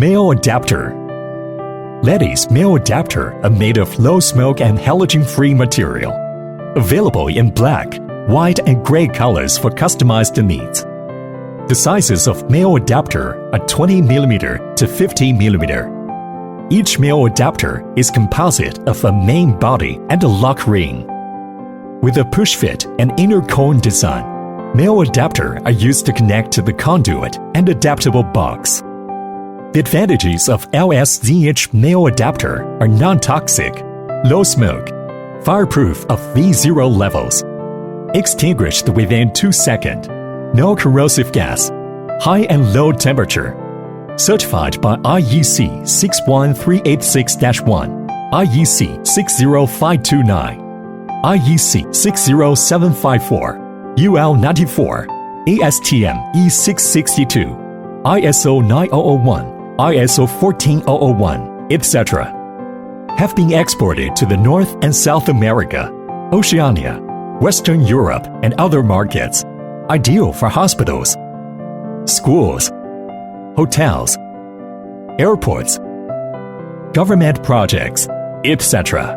Male adapter. Ladies' male adapter are made of low smoke and halogen-free material. Available in black, white, and gray colors for customized needs. The sizes of male adapter are 20mm to 50mm. Each male adapter is composite of a main body and a lock ring. With a push fit and inner cone design, male adapter are used to connect to the conduit and adaptable box. The advantages of LSZH male adapter are non-toxic, low smoke, fireproof of V0 levels, extinguished within 2 seconds, no corrosive gas, high and low temperature, certified by IEC 61386-1, IEC 60529, IEC 60754, UL-94, ASTM E662, ISO 9001, ISO 14001, etc. have been exported to the North and South America, Oceania, Western Europe, and other markets, ideal for hospitals, schools, hotels, airports, government projects, etc.